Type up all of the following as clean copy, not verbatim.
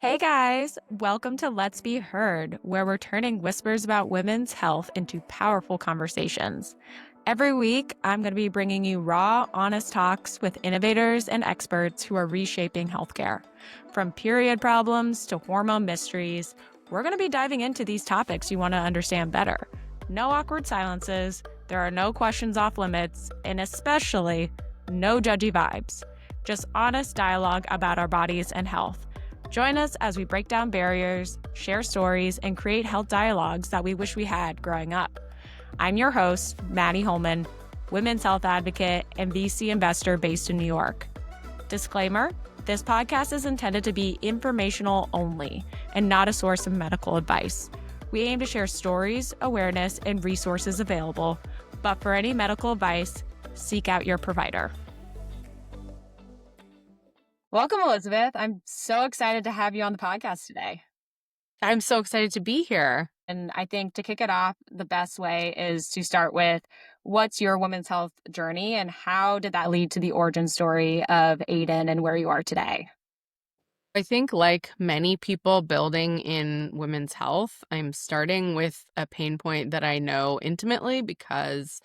Hey guys, welcome to Let's Be Heard, where we're turning whispers about women's health into powerful conversations. Every week, I'm going to be bringing you raw, honest talks with innovators and experts who are reshaping healthcare. From period problems to hormone mysteries, we're going to be diving into these topics you want to understand better. No awkward silences, there are no questions off limits, and especially no judgy vibes. Just honest dialogue about our bodies and health. Join us as we break down barriers, share stories, and create health dialogues that we wish we had growing up. I'm your host, Maddie Holman, women's health advocate and VC investor based in New York. Disclaimer, this podcast is intended to be informational only and not a source of medical advice. We aim to share stories, awareness, and resources available, but for any medical advice, seek out your provider. Welcome, Elizabeth. I'm so excited to have you on the podcast today. I'm so excited to be here. And I think to kick it off, the best way is to start with what's your women's health journey and how did that lead to the origin story of Adyn and where you are today? I think, like many people building in women's health, I'm starting with a pain point that I know intimately because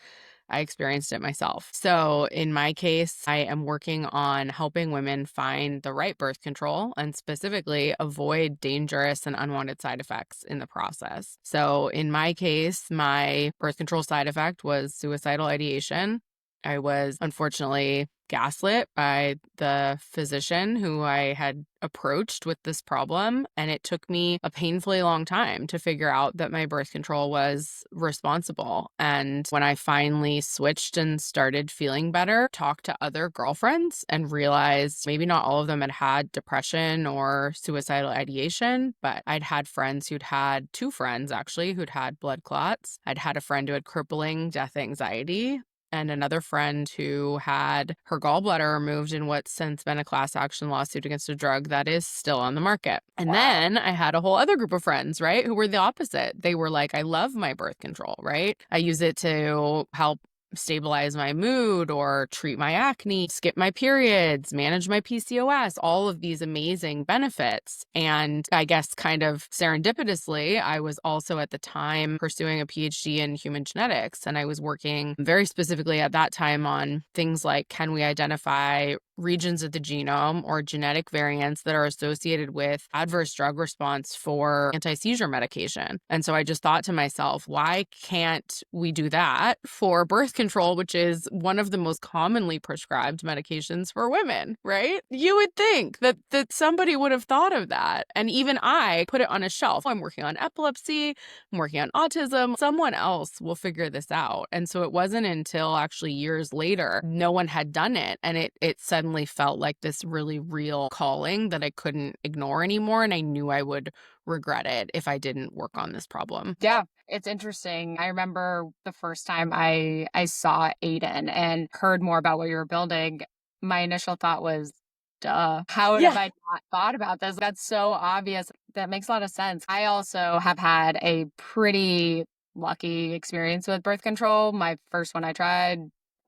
I experienced it myself. So in my case, I am working on helping women find the right birth control and specifically avoid dangerous and unwanted side effects in the process. So in my case, my birth control side effect was suicidal ideation. I was unfortunately gaslit by the physician who I had approached with this problem, and it took me a painfully long time to figure out that my birth control was responsible. And when I finally switched and started feeling better, talked to other girlfriends and realized maybe not all of them had had depression or suicidal ideation, but I'd had friends who'd had two friends actually who'd had blood clots. I'd had a friend who had crippling death anxiety, and another friend who had her gallbladder removed in what's since been a class action lawsuit against a drug that is still on the market. And then I had a whole other group of friends, right, who were the opposite. They were like, I love my birth control, right? I use it to help stabilize my mood or treat my acne, skip my periods, manage my PCOS, all of these amazing benefits. And I guess kind of serendipitously, I was also at the time pursuing a PhD in human genetics. And I was working very specifically at that time on things like, can we identify regions of the genome or genetic variants that are associated with adverse drug response for anti-seizure medication? And so I just thought to myself, why can't we do that for birth control, which is one of the most commonly prescribed medications for women, right? You would think that somebody would have thought of that. And even I put it on a shelf. I'm working on epilepsy, I'm working on autism. Someone else will figure this out. And so it wasn't until actually years later, no one had done it. And it suddenly felt like this really real calling that I couldn't ignore anymore. And I knew I would regret it if I didn't work on this problem. Yeah, it's interesting. I remember the first time I saw Adyn and heard more about what you were building, my initial thought was, duh, how have I not thought about this? That's so obvious. That makes a lot of sense. I also have had a pretty lucky experience with birth control. My first one I tried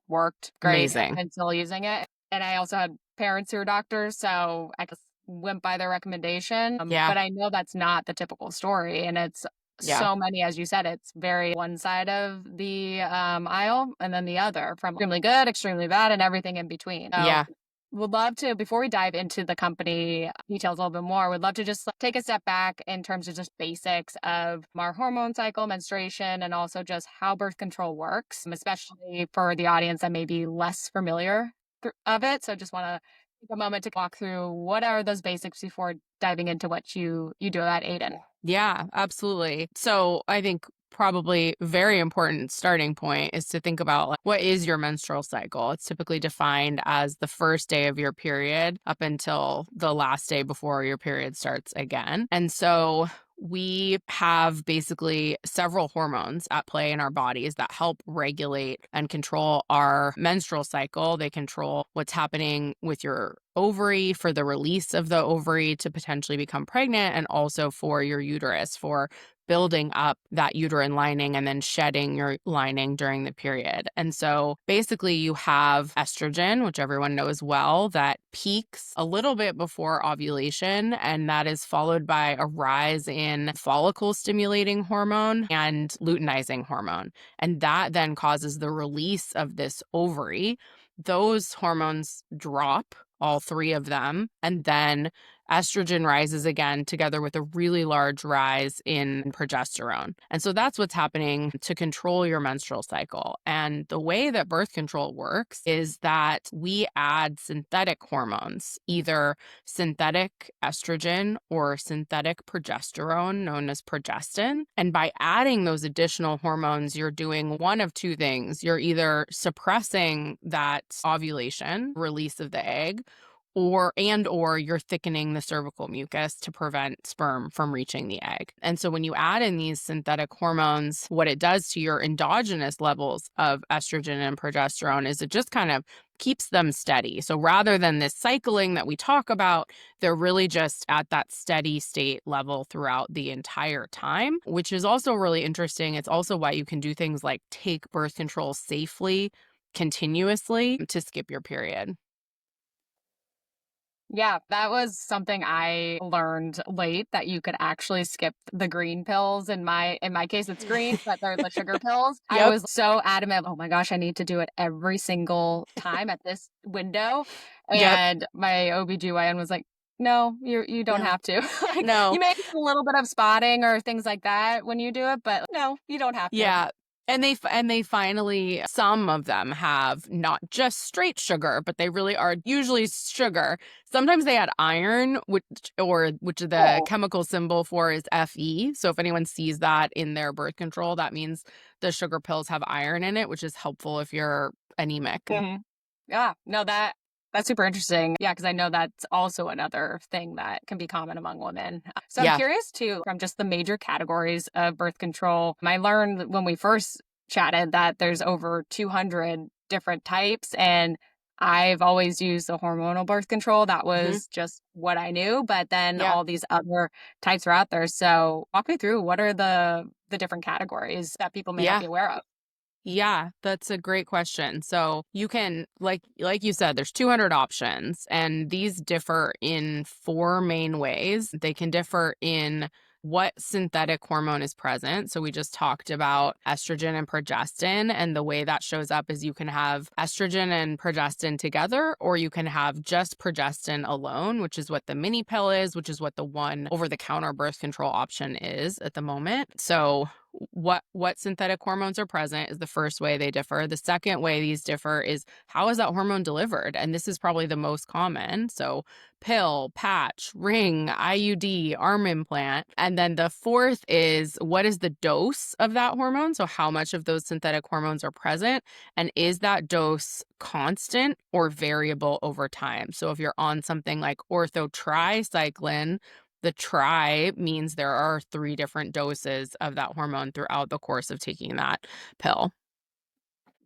worked great. Amazing. I'm still using it. And I also had parents who are doctors, so I just went by their recommendation. Yeah. But I know that's not the typical story. And it's so many, as you said, it's very one side of the aisle and then the other, from extremely good, extremely bad, and everything in between. So Yeah. would love to, before we dive into the company details a little bit more, would love to just take a step back in terms of just basics of our hormone cycle, menstruation, and also just how birth control works, especially for the audience that may be less familiar of it. So just want to take a moment to walk through what are those basics before diving into what you do at Adyn. Yeah, absolutely. So I think probably very important starting point is to think about, like, what is your menstrual cycle? It's typically defined as the first day of your period up until the last day before your period starts again. And so we have basically several hormones at play in our bodies that help regulate and control our menstrual cycle. They control what's happening with your ovary for the release of the ovary to potentially become pregnant, and also for your uterus for building up that uterine lining and then shedding your lining during the period. And so basically you have estrogen, which everyone knows well, that peaks a little bit before ovulation, and that is followed by a rise in follicle stimulating hormone and luteinizing hormone. And that then causes the release of this ovary. Those hormones drop, all three of them, and then estrogen rises again together with a really large rise in progesterone. And so that's what's happening to control your menstrual cycle. And the way that birth control works is that we add synthetic hormones, either synthetic estrogen or synthetic progesterone, known as progestin. And by adding those additional hormones, you're doing one of two things. You're either suppressing that ovulation, release of the egg, or you're thickening the cervical mucus to prevent sperm from reaching the egg. And so when you add in these synthetic hormones, what it does to your endogenous levels of estrogen and progesterone is it just kind of keeps them steady. So rather than this cycling that we talk about, they're really just at that steady state level throughout the entire time, which is also really interesting. It's also why you can do things like take birth control safely, continuously, to skip your period. Yeah, that was something I learned late, that you could actually skip the green pills. In my case it's green, but they're the sugar pills. I Yep. was so adamant, oh my gosh, I need to do it every single time at this window. Yep. And my OBGYN was like, no, you don't No. have to. Like, No. you may get a little bit of spotting or things like that when you do it, but no, you don't have to. Yeah. And they finally, some of them have not just straight sugar, but they really are usually sugar. Sometimes they add iron, which the Oh. chemical symbol for is Fe. So if anyone sees that in their birth control, that means the sugar pills have iron in it, which is helpful if you're anemic. Yeah, no, that's super interesting. Yeah, because I know that's also another thing that can be common among women. So I'm Yeah. curious too, from just the major categories of birth control. I learned when we first chatted that there's over 200 different types, and I've always used the hormonal birth control. That Mhm. was just what I knew, but then Yeah. all these other types are out there. So walk me through, what are the different categories that people may not be Yeah. aware of? Yeah, that's a great question. So you can, like you said, there's 200 options, and these differ in four main ways. They can differ in what synthetic hormone is present. So we just talked about estrogen and progestin, and the way that shows up is you can have estrogen and progestin together, or you can have just progestin alone, which is what the mini pill is, which is what the one over-the-counter birth control option is at the moment. So what synthetic hormones are present is the first way they differ. The second way these differ is how is that hormone delivered? And this is probably the most common. So pill, patch, ring, IUD, arm implant. And then the fourth is what is the dose of that hormone? So how much of those synthetic hormones are present? And is that dose constant or variable over time? So if you're on something like orthotricycline, the tri means there are 3 different doses of that hormone throughout the course of taking that pill.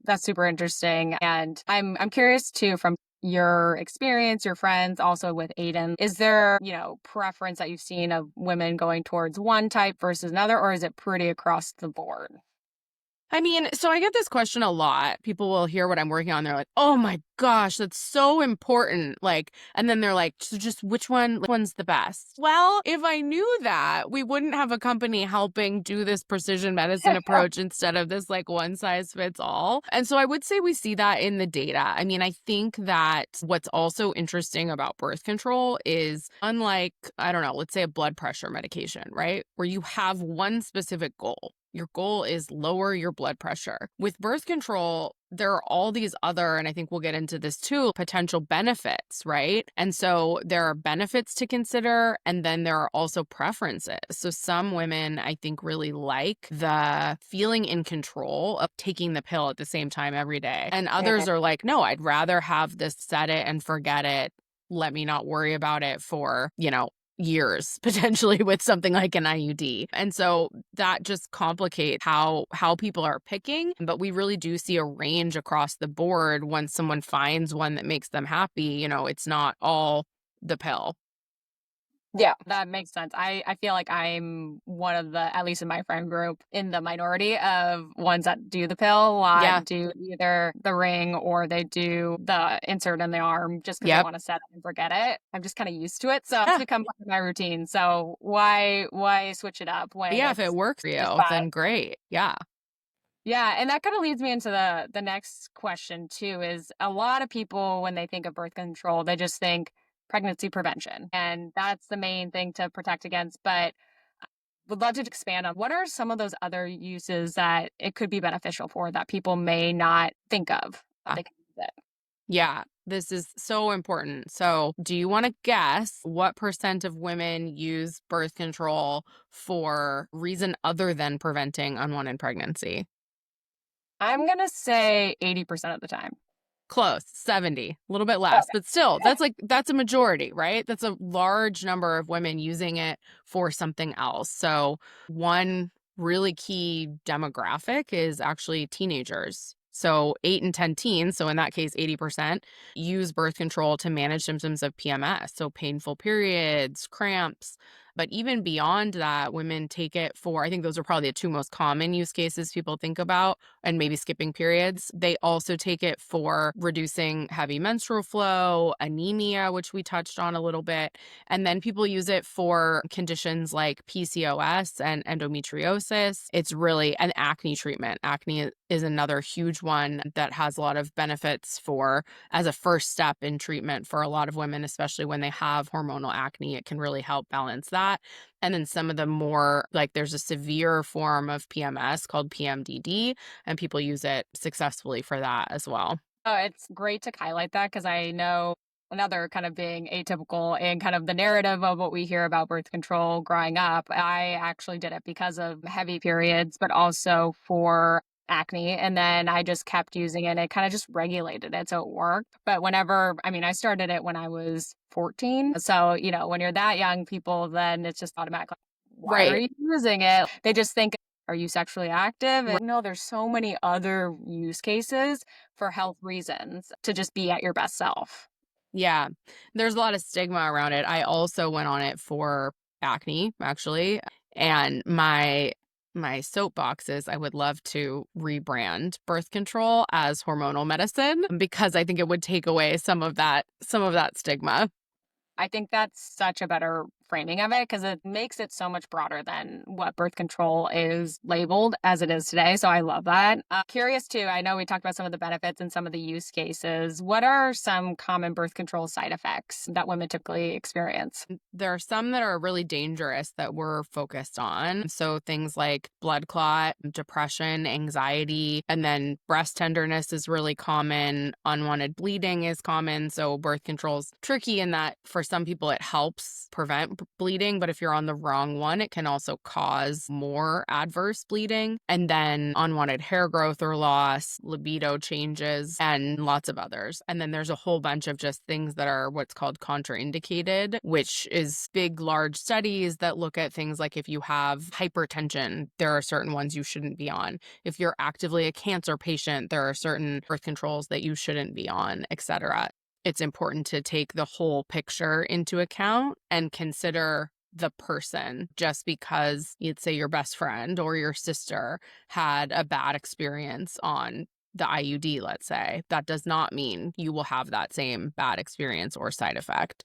That's super interesting. And I'm curious too, from your experience, your friends, also with Aiden, is there, preference that you've seen of women going towards one type versus another, or is it pretty across the board? I mean, so I get this question a lot. People will hear what I'm working on. They're like, "Oh my gosh, that's so important." Like, and then they're like, "So just which one's the best?" Well, if I knew that, we wouldn't have a company helping do this precision medicine approach instead of this like one size fits all. And so I would say we see that in the data. I mean, I think that what's also interesting about birth control is unlike, I don't know, let's say a blood pressure medication, right? Where you have one specific goal. Your goal is lower your blood pressure. With birth control, there are all these other, and I think we'll get into this too, potential benefits, right? And so there are benefits to consider, and then there are also preferences. So some women, I think, really like the feeling in control of taking the pill at the same time every day. And others are like, no, I'd rather have this set it and forget it. Let me not worry about it for, years potentially with something like an IUD. And so that just complicates how people are picking, but we really do see a range across the board. Once someone finds one that makes them happy, it's not all the pill. Yeah, that makes sense. I feel like I'm one of the, at least in my friend group, in the minority of ones that do the pill. A Yeah. lot do either the ring or they do the insert in the arm just because they Yep. want to set it and forget it. I'm just kind of used to it, so it's Yeah. become part of my routine. So why switch it up when Yeah. If it it's works for just you, fine? then great. Yeah. Yeah, and that kind of leads me into the next question too, is a lot of people when they think of birth control, they just think pregnancy prevention. And that's the main thing to protect against, but would love to expand on what are some of those other uses that it could be beneficial for that people may not think of that they can use it. Yeah, this is so important. So, do you want to guess what percent of women use birth control for reason other than preventing unwanted pregnancy? I'm gonna say 80% of the time. Close, 70, a little bit less, Okay. but still, that's a majority, right? That's a large number of women using it for something else. So, one really key demographic is actually teenagers. So, 8 and 10 teens, so in that case 80% use birth control to manage symptoms of PMS, so painful periods, cramps. But even beyond that, women take it for, I think those are probably the two most common use cases people think about, and maybe skipping periods. They also take it for reducing heavy menstrual flow, anemia, which we touched on a little bit. And then people use it for conditions like PCOS and endometriosis. It's really an acne treatment. Acne is another huge one that has a lot of benefits for as a first step in treatment for a lot of women, especially when they have hormonal acne. It can really help balance that. And then some of the more, like, there's a severe form of PMS called PMDD, and people use it successfully for that as well. Oh, it's great to highlight that because I know another kind of being atypical in kind of the narrative of what we hear about birth control growing up. I actually did it because of heavy periods, but also for acne. And then I just kept using it. It kind of just regulated it. So it worked. But whenever, I mean, I started it when I was 14. So, when you're that young, people, then it's just automatic. Like, why are Right. you using it? They just think, are you sexually active? And no, there's so many other use cases for health reasons to just be at your best self. Yeah. There's a lot of stigma around it. I also went on it for acne, actually. And my soapbox is I would love to rebrand birth control as hormonal medicine because I think it would take away some of that stigma. I think that's such a better framing of it because it makes it so much broader than what birth control is labeled as it is today. So I love that. Curious too, I know we talked about some of the benefits and some of the use cases. What are some common birth control side effects that women typically experience? There are some that are really dangerous that we're focused on. So things like blood clot, depression, anxiety, and then breast tenderness is really common. Unwanted bleeding is common. So birth control's tricky in that for some people it helps prevent bleeding, but if you're on the wrong one, it can also cause more adverse bleeding. And then unwanted hair growth or loss, libido changes, and lots of others. And then there's a whole bunch of just things that are what's called contraindicated, which is big, large studies that look at things like if you have hypertension, there are certain ones you shouldn't be on. If you're actively a cancer patient, there are certain birth controls that you shouldn't be on, etc. It's important to take the whole picture into account and consider the person. Just because you'd say your best friend or your sister had a bad experience on the IUD, let's say, that does not mean you will have that same bad experience or side effect.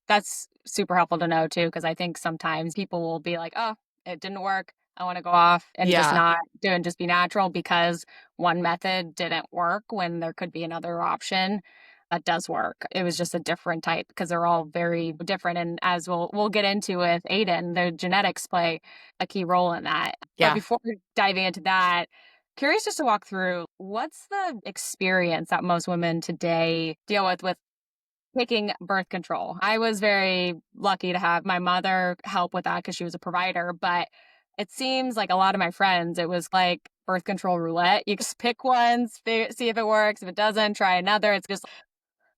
That's super helpful to know too, because I think sometimes people will be like, oh, it didn't work. I want to go off and just Yeah. not do it, just be natural because one method didn't work when there could be another option that does work. It was just a different type because they're all very different. And as we'll get into with Aiden, the genetics play a key role in that. But Yeah. before diving into that, curious just to walk through what's the experience that most women today deal with taking birth control. I was very lucky to have my mother help with that because she was a provider, but it seems like a lot of my friends, it was like birth control roulette. You just pick one, see if it works. If it doesn't, try another. It's just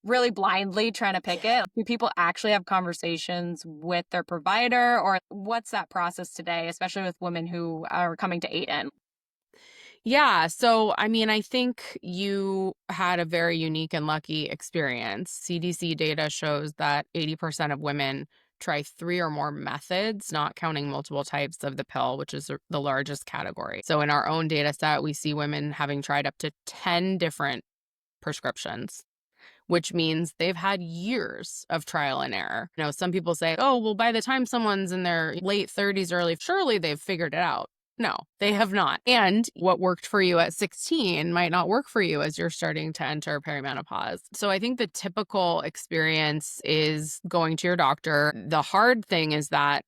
really blindly trying to pick it. Do people actually have conversations with their provider, or what's that process today, especially with women who are coming to AIDN? Yeah. So, I mean, I think you had a very unique and lucky experience. CDC data shows that 80% of women try 3 or more methods, not counting multiple types of the pill, which is the largest category. So in our own data set, we see women having tried up to 10 different prescriptions, which means they've had years of trial and error. Some people say, oh, well, by the time someone's in their late 30s, surely they've figured it out. No, they have not. And what worked for you at 16 might not work for you as you're starting to enter perimenopause. So I think the typical experience is going to your doctor. The hard thing is that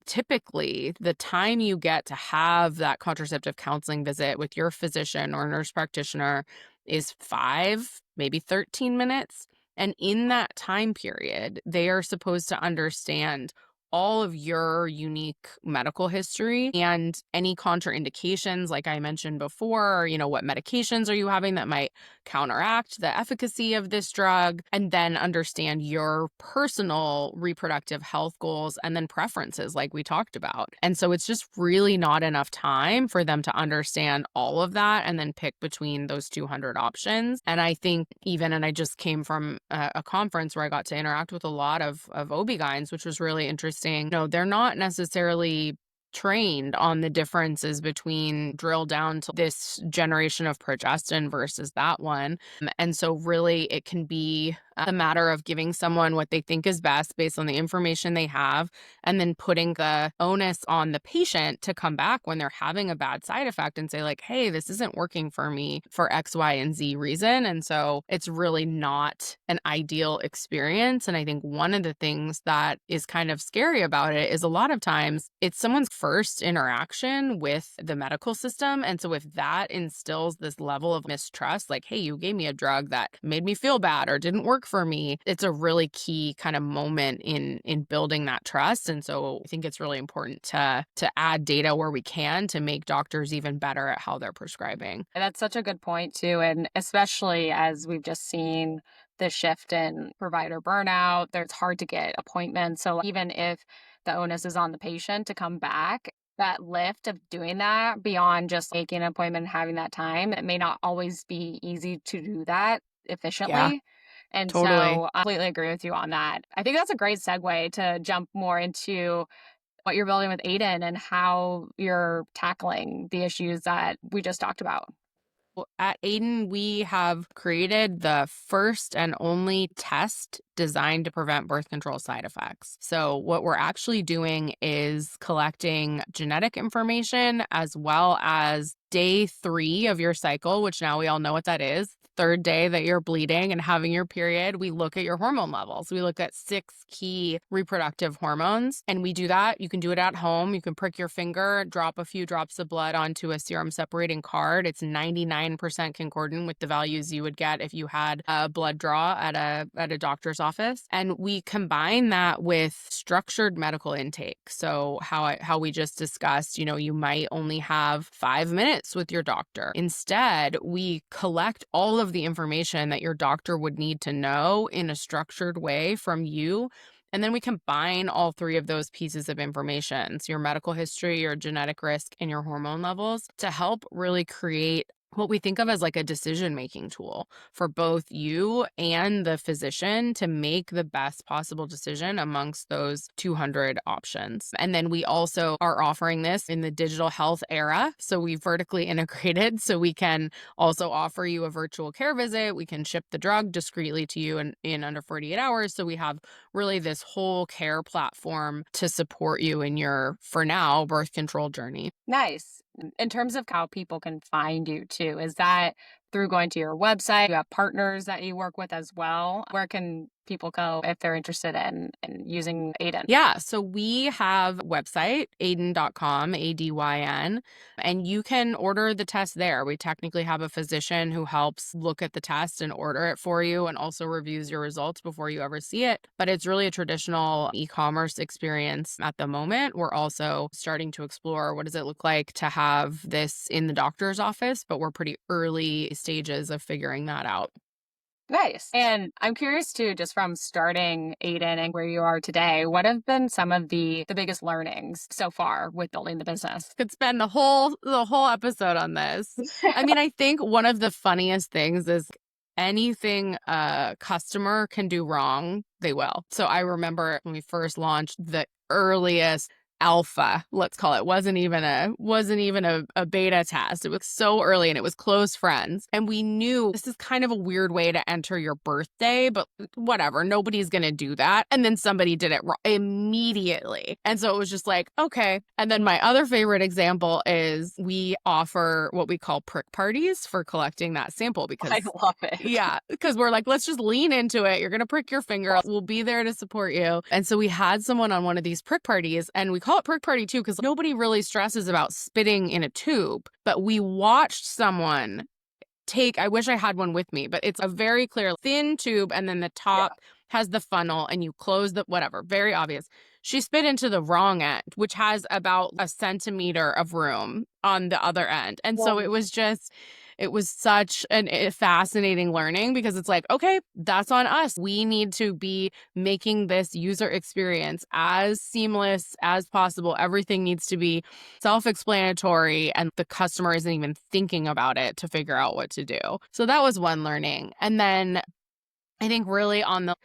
typically the time you get to have that contraceptive counseling visit with your physician or nurse practitioner is 5, maybe 13 minutes. And in that time period, they are supposed to understand all of your unique medical history and any contraindications, like I mentioned before, what medications are you having that might counteract the efficacy of this drug, and then understand your personal reproductive health goals and then preferences, like we talked about. And so it's just really not enough time for them to understand all of that and then pick between those 200 options. And I think and I just came from a conference where I got to interact with a lot of OB-GYNs, which was really interesting. They're not necessarily trained on the differences between drill down to this generation of progestin versus that one. And so really it can be a matter of giving someone what they think is best based on the information they have, and then putting the onus on the patient to come back when they're having a bad side effect and say like, hey, this isn't working for me for X, Y, and Z reason. And so it's really not an ideal experience. And I think one of the things that is kind of scary about it is a lot of times it's someone's first interaction with the medical system. And so if that instills this level of mistrust, like, hey, you gave me a drug that made me feel bad or didn't work for me, it's a really key kind of moment in building that trust. And so I think it's really important to add data where we can to make doctors even better at how they're prescribing. That's such a good point too. And especially as we've just seen the shift in provider burnout, it's hard to get appointments. So even if the onus is on the patient to come back, that lift of doing that beyond just making an appointment and having that time, it may not always be easy to do that Yeah, efficiently. And totally. so I completely agree with you on that. I think that's a great segue to jump more into what you're building with Adyn and how you're tackling the issues that we just talked about. Well, at adyn, we have created the first and only test designed to prevent birth control side effects. So what we're actually doing is collecting genetic information as well as day 3 of your cycle, which now we all know what that is. Third day that you're bleeding and having your period, we look at your hormone levels. We look at 6 key reproductive hormones, and we do that. You can do it at home. You can prick your finger, drop a few drops of blood onto a serum separating card. It's 99% concordant with the values you would get if you had a blood draw at a doctor's office. And we combine that with structured medical intake. So how we just discussed, you might only have 5 minutes with your doctor. Instead, we collect all of the information that your doctor would need to know in a structured way from you. And then we combine all 3 of those pieces of information, so your medical history, your genetic risk, and your hormone levels, to help really create what we think of as like a decision-making tool for both you and the physician to make the best possible decision amongst those 200 options. And then we also are offering this in the digital health era. So we vertically integrated, so we can also offer you a virtual care visit. We can ship the drug discreetly to you in under 48 hours. So we have really this whole care platform to support you in your, for now, birth control journey. Nice. In terms of how people can find you too, is that through going to your website? You have partners that you work with as well. Where can people go if they're interested in using Adyn? Yeah, so we have a website, adyn.com, ADYN, and you can order the test there. We technically have a physician who helps look at the test and order it for you and also reviews your results before you ever see it. But it's really a traditional e-commerce experience at the moment. We're also starting to explore what does it look like to have this in the doctor's office, but we're pretty early stages of figuring that out. Nice. And I'm curious too, just from starting Adyn and where you are today, what have been some of the biggest learnings so far with building the business? Could spend the whole episode on this. I mean, I think one of the funniest things is anything a customer can do wrong, they will. So I remember when we first launched the earliest alpha, let's call it, wasn't even a beta test. It was so early and it was close friends. And we knew this is kind of a weird way to enter your birthday, but whatever, nobody's going to do that. And then somebody did it immediately. And so it was just like, okay. And then my other favorite example is we offer what we call prick parties for collecting that sample I because love it. yeah, because we're like, let's just lean into it. You're going to prick your finger. We'll be there to support you. And so we had someone on one of these prick parties, and we call it prick party too, because nobody really stresses about spitting in a tube. But we watched someone I wish I had one with me, but it's a very clear thin tube, and then the top has the funnel, and you close the whatever, very obvious. She spit into the wrong end, which has about a centimeter of room on the other end. And so it was such a fascinating learning because it's like, okay, that's on us. We need to be making this user experience as seamless as possible. Everything needs to be self-explanatory, and the customer isn't even thinking about it to figure out what to do. So that was one learning. And then I think really on the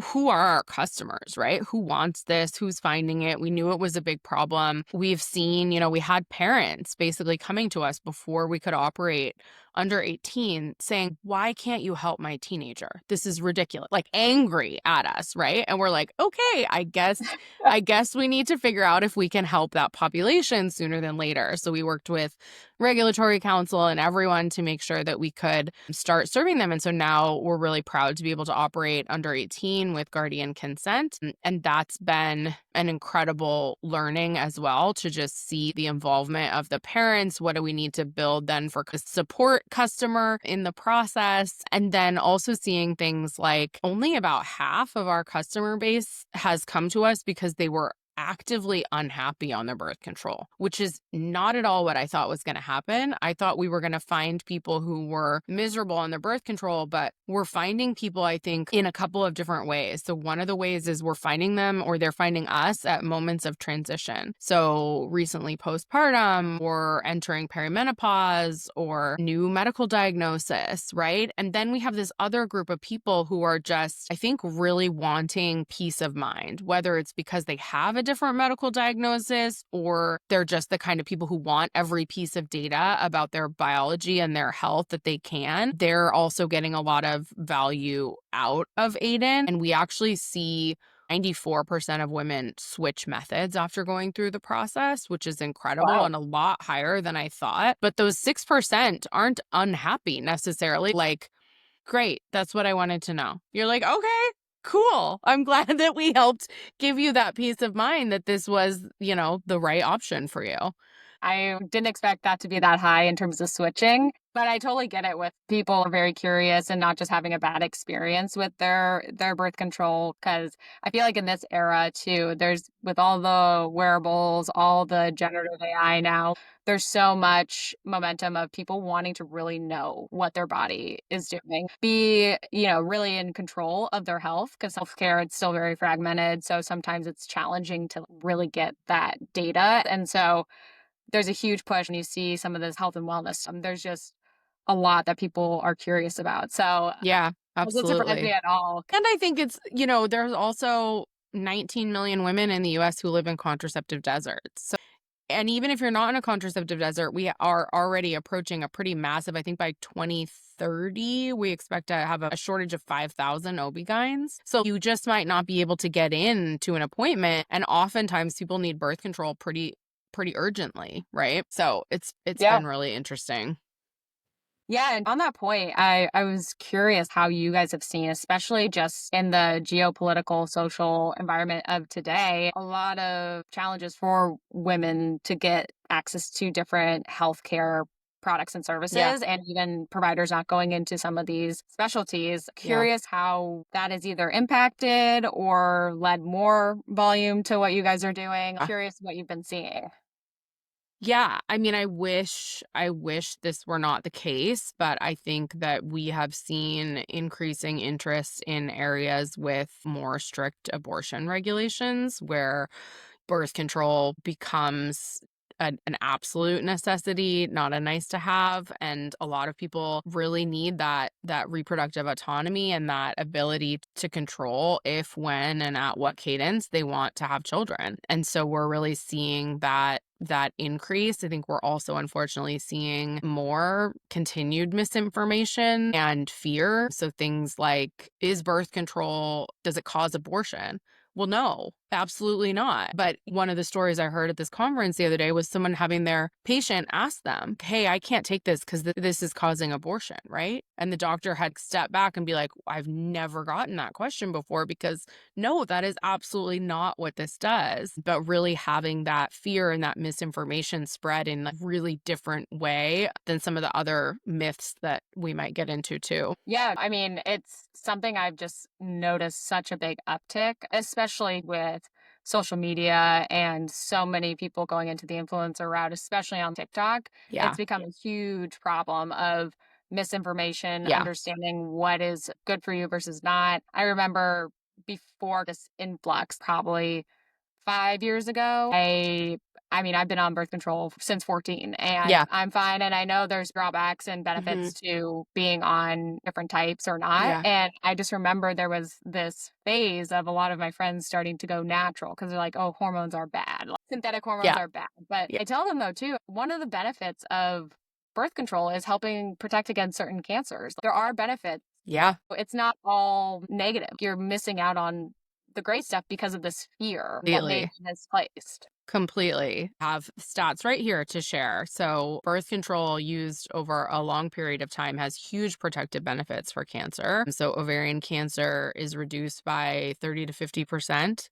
who are our customers, right? Who wants this? Who's finding it? We knew it was a big problem. We've seen, we had parents basically coming to us before we could operate under 18 saying, why can't you help my teenager? This is ridiculous. Like angry at us, right? And we're like, okay, I guess we need to figure out if we can help that population sooner than later. So we worked with regulatory counsel and everyone to make sure that we could start serving them. And so now we're really proud to be able to operate under 18 with guardian consent. And that's been an incredible learning as well, to just see the involvement of the parents. What do we need to build then for support customer in the process? And then also seeing things like only about half of our customer base has come to us because they were actively unhappy on their birth control, which is not at all what I thought was going to happen. I thought we were going to find people who were miserable on their birth control, but we're finding people, I think, in a couple of different ways. So one of the ways is we're finding them, or they're finding us at moments of transition. So recently postpartum, or entering perimenopause, or new medical diagnosis, right? And then we have this other group of people who are just, I think, really wanting peace of mind, whether it's because they have a different medical diagnosis, or they're just the kind of people who want every piece of data about their biology and their health that they can. They're also getting a lot of value out of adyn. And we actually see 94% of women switch methods after going through the process, which is incredible. Wow. And a lot higher than I thought. But those 6% aren't unhappy necessarily. Like, great, that's what I wanted to know. You're like, okay, cool. I'm glad that we helped give you that peace of mind that this was, the right option for you. I didn't expect that to be that high in terms of switching, but I totally get it with people are very curious and not just having a bad experience with their birth control. Because I feel like in this era too, there's with all the wearables, all the generative AI now, there's so much momentum of people wanting to really know what their body is doing, be, really in control of their health, because healthcare, it's still very fragmented. So sometimes it's challenging to really get that data. And so there's a huge push when you see some of this health and wellness. There's just a lot that people are curious about. So Yeah, it doesn't surprise absolutely. me at all. And I think it's, there's also 19 million women in the US who live in contraceptive deserts. So, and even if you're not in a contraceptive desert, we are already approaching a pretty massive, I think by 2030, we expect to have a shortage of 5,000 OB-GYNs. So you just might not be able to get in to an appointment. And oftentimes people need birth control pretty urgently, right? So it's Yeah. been really interesting. Yeah. And on that point, I was curious how you guys have seen, especially just in the geopolitical, social environment of today, a lot of challenges for women to get access to different healthcare products and services, and even providers not going into some of these specialties. Curious how that has either impacted or led more volume to what you guys are doing. Curious what you've been seeing. Yeah, I mean, I wish this were not the case, but I think that we have seen increasing interest in areas with more strict abortion regulations where birth control becomes an absolute necessity, not a nice to have. And a lot of people really need that reproductive autonomy and that ability to control if, when, and at what cadence they want to have children. And so we're really seeing that increase. I think we're also unfortunately seeing more continued misinformation and fear. So things like, is birth control, does it cause abortion? Well, no, absolutely not. But one of the stories I heard at this conference the other day was someone having their patient ask them, hey, I can't take this because this is causing abortion, right? And the doctor had stepped back and be like, I've never gotten that question before, because no, that is absolutely not what this does. But really having that fear and that misinformation spread in a really different way than some of the other myths that we might get into too. Yeah, I mean, it's something I've just noticed such a big uptick, especially with social media and so many people going into the influencer route, especially on TikTok. Yeah. It's become a huge problem of misinformation, Yeah. understanding what is good for you versus not. I remember before this influx, probably 5 years ago, I mean, I've been on birth control since 14 and Yeah. I'm fine. And I know there's drawbacks and Hmm. benefits to being on different types or not. Yeah. And I just remember there was this phase of a lot of my friends starting to go natural because they're like, oh, hormones are bad. Like, synthetic hormones Yeah. are bad. But Yeah. I tell them though, too, one of the benefits of birth control is helping protect against certain cancers. There are benefits. Yeah. It's not all negative. You're missing out on the great stuff because of this fear that may Completely. be misplaced. Completely. Have stats right here to share. So, birth control used over a long period of time has huge protective benefits for cancer. So, ovarian cancer is reduced by 30 to 50%,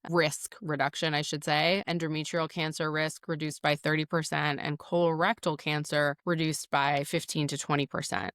risk reduction, I should say. Endometrial cancer risk reduced by 30%, and colorectal cancer reduced by 15 to 20%.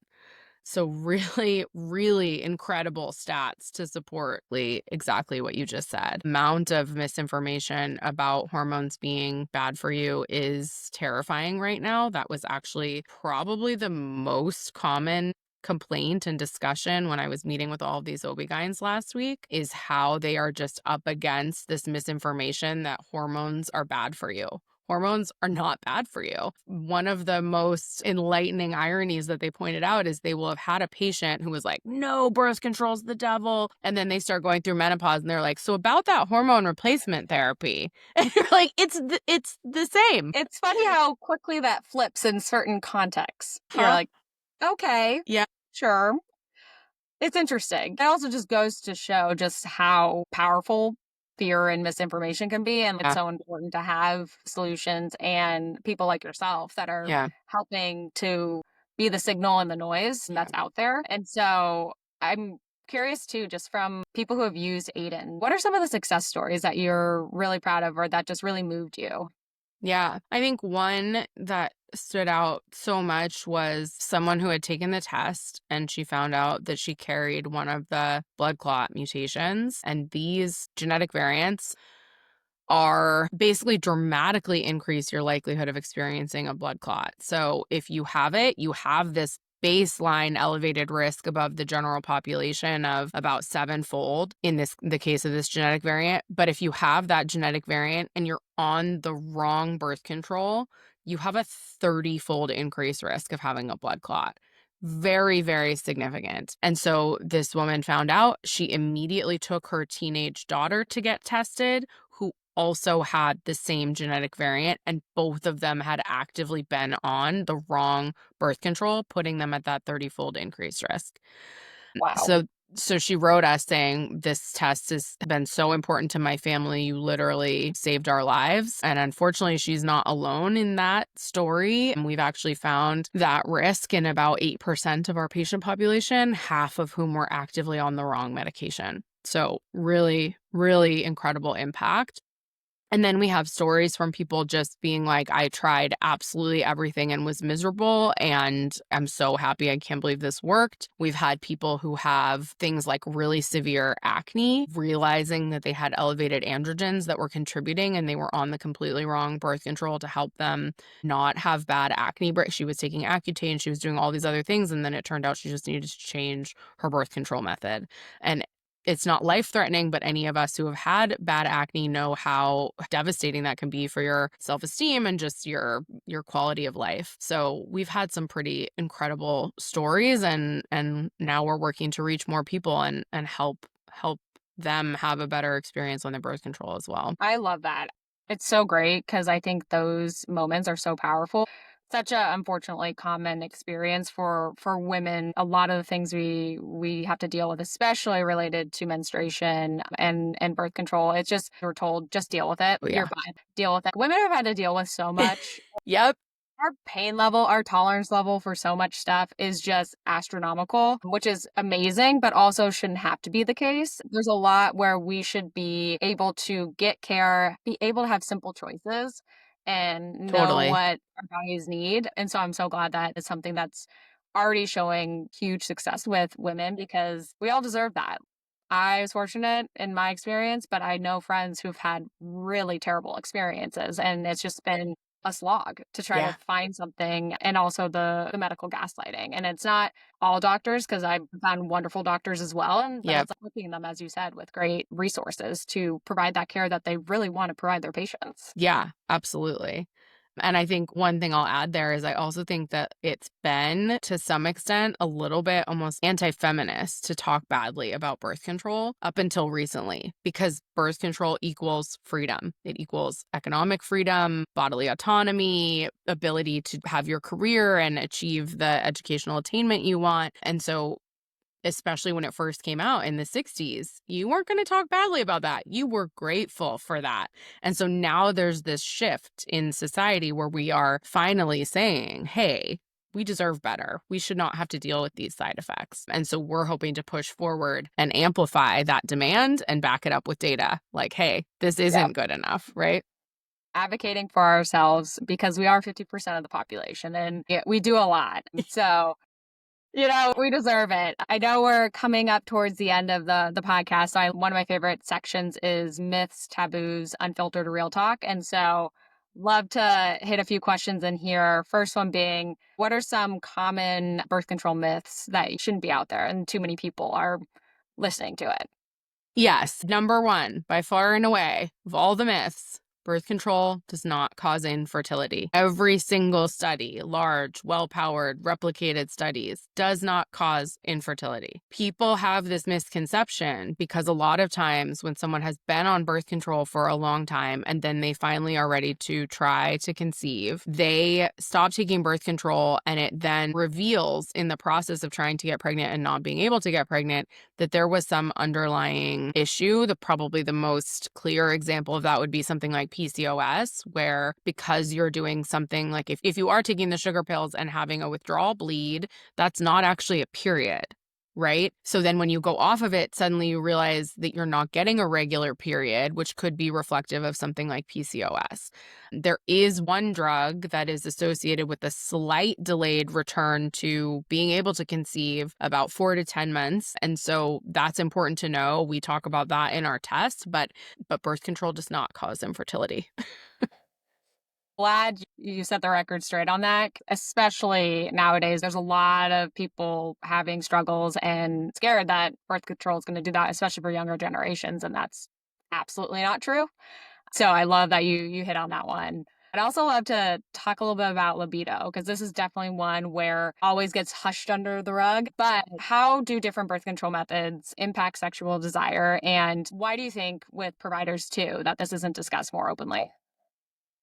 So really, really incredible stats to support exactly what you just said. Amount of misinformation about hormones being bad for you is terrifying right now. That was actually probably the most common complaint and discussion when I was meeting with all of these OB-GYNs last week, is how they are just up against this misinformation that hormones are bad for you. Hormones are not bad for you. One of the most enlightening ironies that they pointed out is they will have had a patient who was like, no, birth control's the devil. And then they start going through menopause and they're like, so about that hormone replacement therapy. And you're like, it's the same. It's funny how quickly that flips in certain contexts. You're Huh? like, okay, Yeah. sure. It's interesting. It also just goes to show just how powerful fear and misinformation can be. And it's Yeah. so important to have solutions and people like yourself that are Yeah. helping to be the signal in the noise Yeah. that's out there. And so I'm curious too, just from people who have used Adyn, what are some of the success stories that you're really proud of or that just really moved you? Yeah. I think one that stood out so much was someone who had taken the test and she found out that she carried one of the blood clot mutations. And these genetic variants are basically dramatically increase your likelihood of experiencing a blood clot. So if you have it, you have this baseline elevated risk above the general population of about sevenfold in the case of this genetic variant. But if you have that genetic variant and you're on the wrong birth control, you have a 30-fold increased risk of having a blood clot. Very, very significant. And so this woman found out. She immediately took her teenage daughter to get tested, who also had the same genetic variant, and both of them had actively been on the wrong birth control, putting them at that 30-fold increased risk. Wow. So she wrote us saying, this test has been so important to my family. You literally saved our lives. And unfortunately, she's not alone in that story. And we've actually found that risk in about 8% of our patient population, half of whom were actively on the wrong medication. So really, really incredible impact. And then we have stories from people just being like, I tried absolutely everything and was miserable, and I'm so happy. I can't believe this worked. We've had people who have things like really severe acne, realizing that they had elevated androgens that were contributing and they were on the completely wrong birth control to help them not have bad acne. She was taking Accutane, she was doing all these other things, and then it turned out she just needed to change her birth control method. And It's not life-threatening, but any of us who have had bad acne know how devastating that can be for your self-esteem and just your quality of life. So we've had some pretty incredible stories, and now we're working to reach more people and help them have a better experience on their birth control as well. I love that. It's so great because I think those moments are so powerful. Such a unfortunately common experience for women. A lot of the things we have to deal with, especially related to menstruation and birth control, it's just we're told just deal with it. Oh, You're yeah. fine. Deal with it. Women have had to deal with so much. Yep. Our pain level, our tolerance level for so much stuff is just astronomical, which is amazing, but also shouldn't have to be the case. There's a lot where we should be able to get care, be able to have simple choices and know Totally. what our bodies need. And so I'm so glad that it's something that's already showing huge success with women because we all deserve that. I was fortunate in my experience, but I know friends who've had really terrible experiences, and it's just been a slog to try to Yeah. find something, and also the medical gaslighting. And it's not all doctors because I've found wonderful doctors as well, but Yep. it's equipping them, as you said, with great resources to provide that care that they really want to provide their patients. Yeah, absolutely. And I think one thing I'll add there is I also think that it's been, to some extent, a little bit almost anti-feminist to talk badly about birth control up until recently, because birth control equals freedom. It equals economic freedom, bodily autonomy, ability to have your career and achieve the educational attainment you want. And so especially when it first came out in the 60s, you weren't going to talk badly about that. You were grateful for that. And so now there's this shift in society where we are finally saying, hey, we deserve better. We should not have to deal with these side effects. And so we're hoping to push forward and amplify that demand and back it up with data. Like, hey, this Yep. isn't good enough, right? Advocating for ourselves because we are 50% of the population and we do a lot. So we deserve it. I know we're coming up towards the end of the podcast. One of my favorite sections is myths, taboos, unfiltered real talk. And so love to hit a few questions in here. First one being, what are some common birth control myths that shouldn't be out there and too many people are listening to it? Yes, number one, by far and away, of all the myths, birth control does not cause infertility. Every single study, large, well-powered, replicated studies, does not cause infertility. People have this misconception because a lot of times when someone has been on birth control for a long time and then they finally are ready to try to conceive, they stop taking birth control, and it then reveals in the process of trying to get pregnant and not being able to get pregnant that there was some underlying issue. Probably the most clear example of that would be something like PCOS, where because you're doing something like if you are taking the sugar pills and having a withdrawal bleed, that's not actually a period. Right? So then when you go off of it, suddenly you realize that you're not getting a regular period, which could be reflective of something like PCOS. There is one drug that is associated with a slight delayed return to being able to conceive, about 4 to 10 months. And so that's important to know. We talk about that in our tests, but birth control does not cause infertility. Glad you set the record straight on that, especially nowadays. There's a lot of people having struggles and scared that birth control is going to do that, especially for younger generations. And that's absolutely not true. So I love that you hit on that one. I'd also love to talk a little bit about libido because this is definitely one where always gets hushed under the rug. But how do different birth control methods impact sexual desire? And why do you think with providers too that this isn't discussed more openly?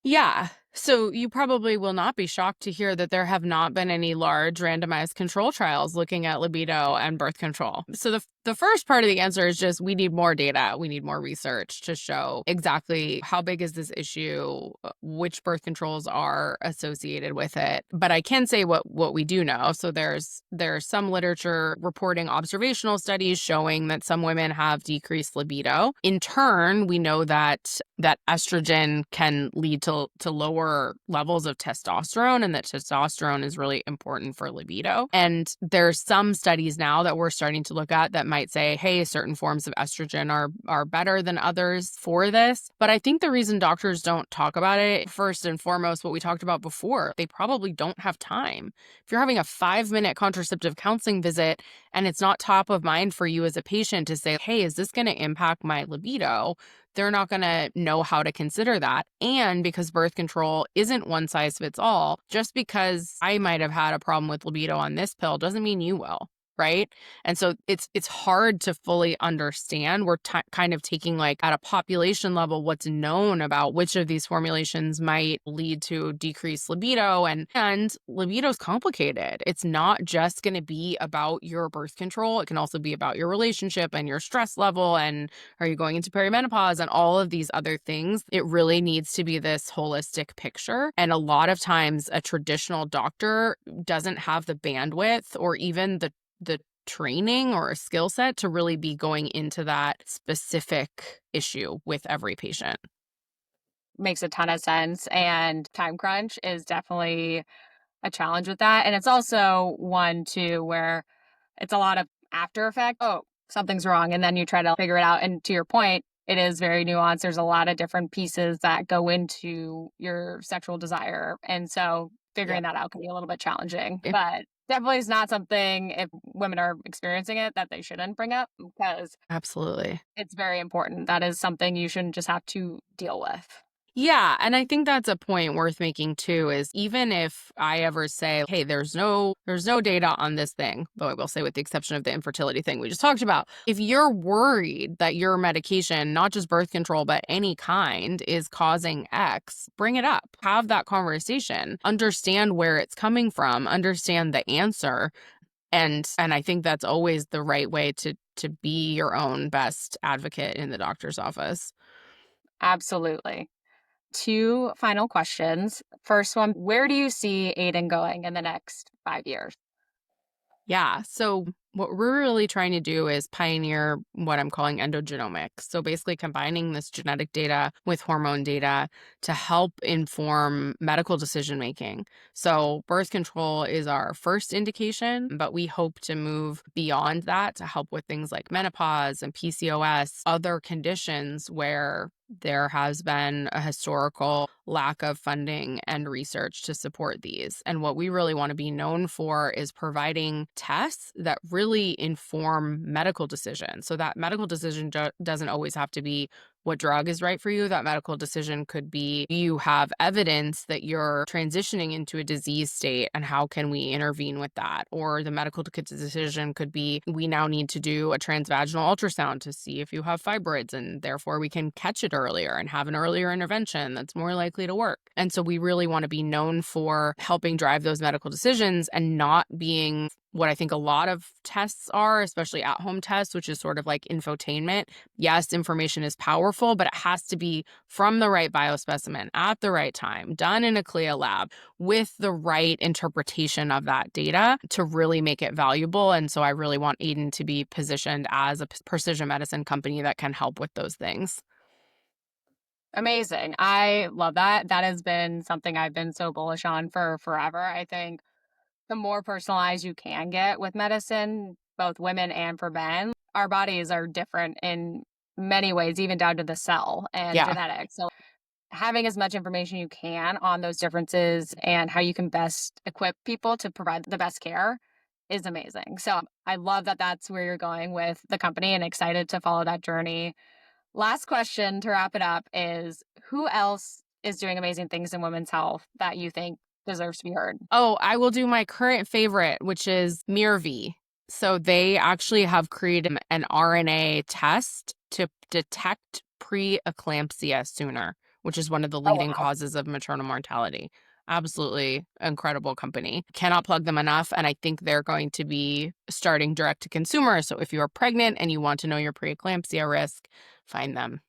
Yeah. So you probably will not be shocked to hear that there have not been any large randomized control trials looking at libido and birth control. So the first part of the answer is just we need more data. We need more research to show exactly how big is this issue, which birth controls are associated with it. But I can say what we do know. So there's some literature reporting observational studies showing that some women have decreased libido. In turn, we know that estrogen can lead to lower lower levels of testosterone, and that testosterone is really important for libido. And there's some studies now that we're starting to look at that might say, hey, certain forms of estrogen are better than others for this. But I think the reason doctors don't talk about it, first and foremost, what we talked about before, they probably don't have time. If you're having a 5-minute contraceptive counseling visit and it's not top of mind for you as a patient to say, hey, is this going to impact my libido? They're not going to know how to consider that. And because birth control isn't one size fits all, just because I might have had a problem with libido on this pill doesn't mean you will. Right. And so it's hard to fully understand. We're kind of taking like at a population level what's known about which of these formulations might lead to decreased libido. And libido is complicated. It's not just going to be about your birth control. It can also be about your relationship and your stress level, and are you going into perimenopause and all of these other things. It really needs to be this holistic picture. And a lot of times a traditional doctor doesn't have the bandwidth or even the training or a skill set to really be going into that specific issue with every patient. Makes a ton of sense. And time crunch is definitely a challenge with that. And it's also one too where it's a lot of after effect. Oh, something's wrong. And then you try to figure it out. And to your point, it is very nuanced. There's a lot of different pieces that go into your sexual desire. And so figuring that out can be a little bit challenging. But definitely is not something, if women are experiencing it, that they shouldn't bring up, because Absolutely. it's very important. That is something you shouldn't just have to deal with. Yeah, and I think that's a point worth making too, is even if I ever say, hey, there's no data on this thing, though I will say with the exception of the infertility thing we just talked about, if you're worried that your medication, not just birth control, but any kind, is causing X, bring it up. Have that conversation. Understand where it's coming from, understand the answer. And I think that's always the right way to be your own best advocate in the doctor's office. Absolutely. Two final questions. First one, where do you see Aiden going in the next 5 years? Yeah. So what we're really trying to do is pioneer what I'm calling endogenomics. So basically combining this genetic data with hormone data to help inform medical decision making. So birth control is our first indication, but we hope to move beyond that to help with things like menopause and PCOS, other conditions where there has been a historical lack of funding and research to support these. And what we really want to be known for is providing tests that really inform medical decisions. So that medical decision doesn't always have to be what drug is right for you. That medical decision could be you have evidence that you're transitioning into a disease state, and how can we intervene with that? Or the medical decision could be we now need to do a transvaginal ultrasound to see if you have fibroids, and therefore we can catch it earlier and have an earlier intervention that's more likely to work. And so we really want to be known for helping drive those medical decisions and not being what I think a lot of tests are, especially at-home tests, which is sort of like infotainment. Yes, information is powerful, but it has to be from the right biospecimen at the right time, done in a CLIA lab with the right interpretation of that data to really make it valuable. And so I really want Adyn to be positioned as a precision medicine company that can help with those things. Amazing. I love that. That has been something I've been so bullish on for forever. I think the more personalized you can get with medicine, both women and for men, our bodies are different in many ways, even down to the cell and Yeah. genetics. So having as much information you can on those differences and how you can best equip people to provide the best care is amazing. So I love that that's where you're going with the company, and excited to follow that journey. Last question to wrap it up is, who else is doing amazing things in women's health that you think deserves to be heard? Oh, I will do my current favorite, which is MIRV. So they actually have created an RNA test to detect preeclampsia sooner, which is one of the Oh, leading wow. causes of maternal mortality. Absolutely incredible company. Cannot plug them enough. And I think they're going to be starting direct to consumer. So if you're pregnant and you want to know your preeclampsia risk, find them.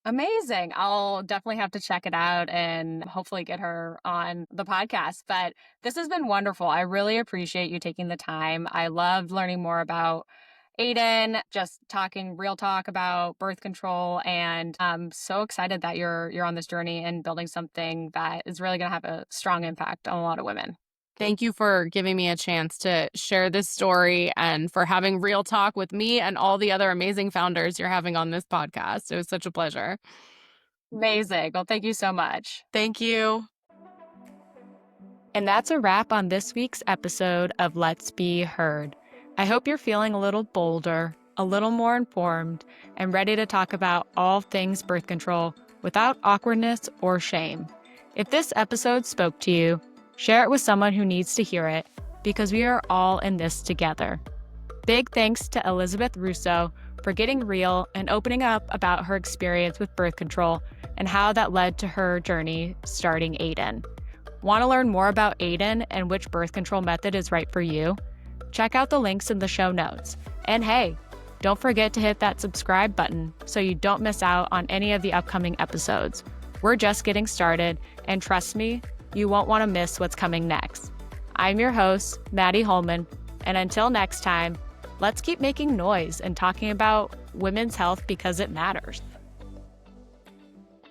Amazing. I'll definitely have to check it out and hopefully get her on the podcast. But this has been wonderful. I really appreciate you taking the time. I loved learning more about Adyn, just talking real talk about birth control. And I'm so excited that you're on this journey and building something that is really going to have a strong impact on a lot of women. Thank you for giving me a chance to share this story and for having real talk with me and all the other amazing founders you're having on this podcast. It was such a pleasure. Amazing. Well, thank you so much. Thank you. And that's a wrap on this week's episode of Let's Be Heard. I hope you're feeling a little bolder, a little more informed, and ready to talk about all things birth control without awkwardness or shame. If this episode spoke to you, share it with someone who needs to hear it, because we are all in this together. Big thanks to Elizabeth Ruzzo for getting real and opening up about her experience with birth control and how that led to her journey starting Adyn. Want to learn more about Adyn and which birth control method is right for you? Check out the links in the show notes. And hey, don't forget to hit that subscribe button so you don't miss out on any of the upcoming episodes. We're just getting started, and trust me, you won't want to miss what's coming next. I'm your host, Maddie Holman, and until next time, let's keep making noise and talking about women's health because it matters.